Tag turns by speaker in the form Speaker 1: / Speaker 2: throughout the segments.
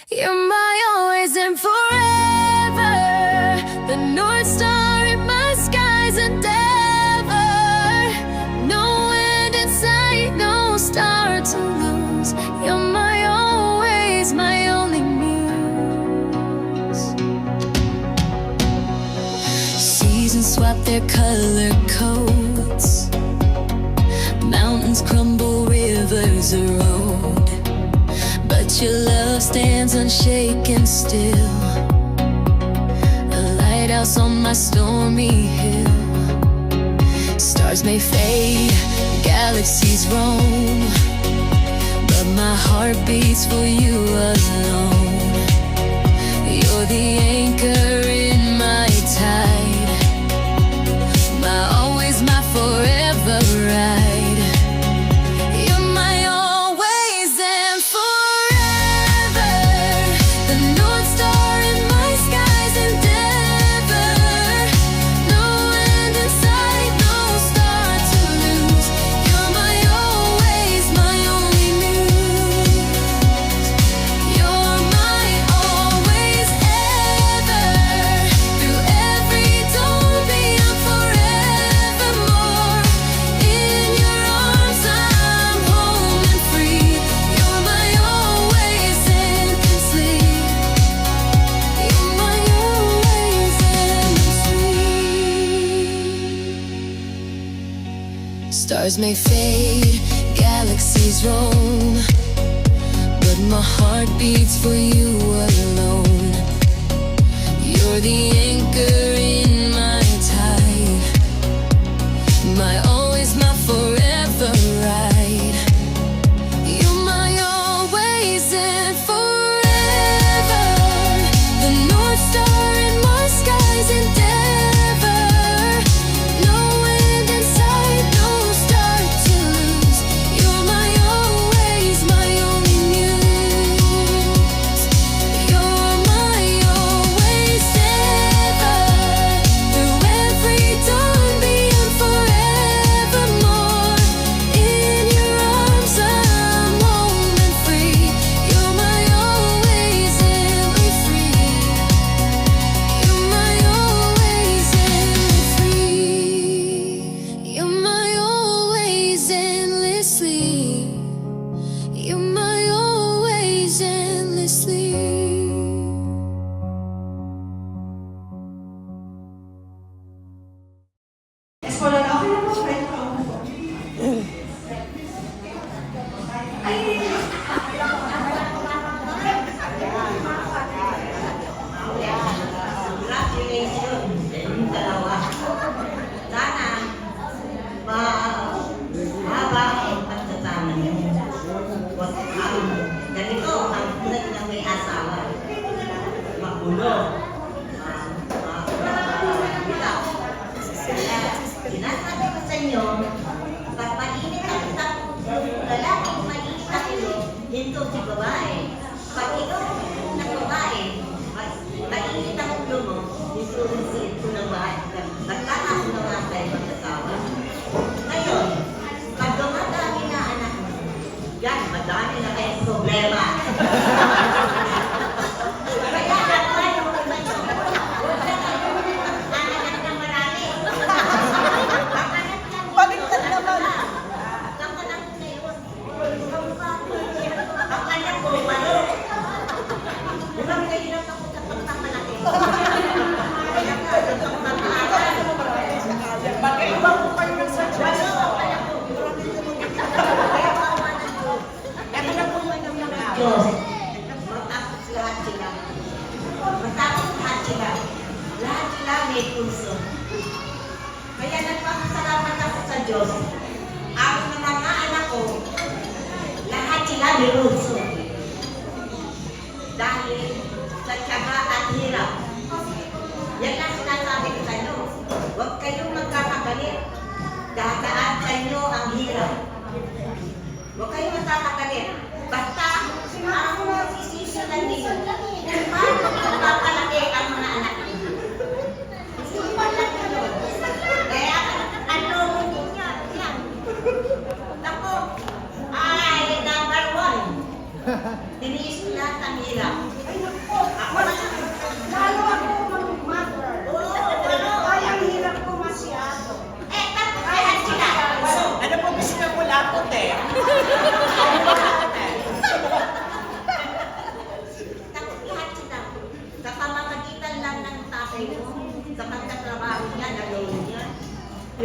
Speaker 1: You're my always and forever, the North Star in my skies endeavor. No end in sight, no star to lose. You're my always, my only muse. Seasons swap their color coats, mountains crumble, rivers erode, but your love stands unshaken still, a lighthouse on my stormy hill. Stars may fade, galaxies roam, but my heart beats for you alone. You're the anchor in my tide, my always, my forever ride. Stars may fade, galaxies roam, but my heart beats for you alone. You're the anchor in my tide, my always, my forever ride. You're my always and forever, the North Star in my skies endeavor. No end in sight, no star to lose. You're my always, my only muse. You're my always ever, through every dawn, beyond forevermore. In your arms I'm home and free. You're my always and we're free. You're my always and free. You're my always endlessly. You're my always endlessly.
Speaker 2: Escolar na ako yung friend ko.
Speaker 3: Congratulations, yung dalawa. Sana, mahaba ang pagtatama niyo. Ganito, ang tulad ng may asawa. Magulo. Sinasabi ko sa inyo, pag mainit ang isang lalaking mainit ang ilo, hinto si babae. Pag ikaw na babae, mainit ang ulo mo, hinto rin si ito ng bahay. Nagkakakulo nga tayo mag-asawa. Ngayon, pag dumadami na anak mo, yan, madami na kayong problema. Kaya naman yung iba nyo, huwag na kayo anak ng marami.
Speaker 2: Pagigtad naman.
Speaker 3: Ang anak ko na yun. Ang anak ko, walo. Huwag kayo lang ako sa pagkamalaki. Kaya ka, sa pagkamalaki.
Speaker 2: Bakit iba po kayo ng sadya?
Speaker 3: Walo ang anak ko. Kaya kawanan ko.
Speaker 2: Ito na po yung mga
Speaker 3: Diyos, matapos lahat sila. Matapos lahat sila. Lahat sila may pulso. Kaya nagpapasalamat ako sa Diyos. Ako ng mga anak ko, lahat sila may pulso. Dahil sa tiyaga at hirap. Yan ang sinasabi ko sa inyo. Huwag kayong magkakagalit. Dadaan sa inyo ang hirap. Huwag kayong magkakagalit. Basta, ang sisisunan ninyo, paano magpapalaki ang mga anak ninyo? Sumalat nyo. Kaya, ano mo ninyo? Yan. Ako, ay number one. Tiniis ko lahat ang hirap.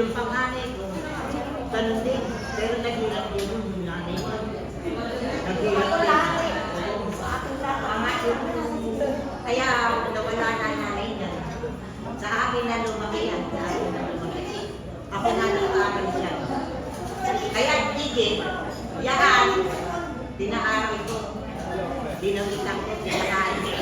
Speaker 3: Yung panganay ko, ganun din. Pero naghirap din yung nanay ko. Naghirap din. Tama yun. Kaya nawala na nanay niya. Sa akin na lumaki yan. Sa akin na lumaki. Ako na nag-aaral siya. Kaya digit, yan, dinaaral ko. Dinamitan ko, dinakain ko.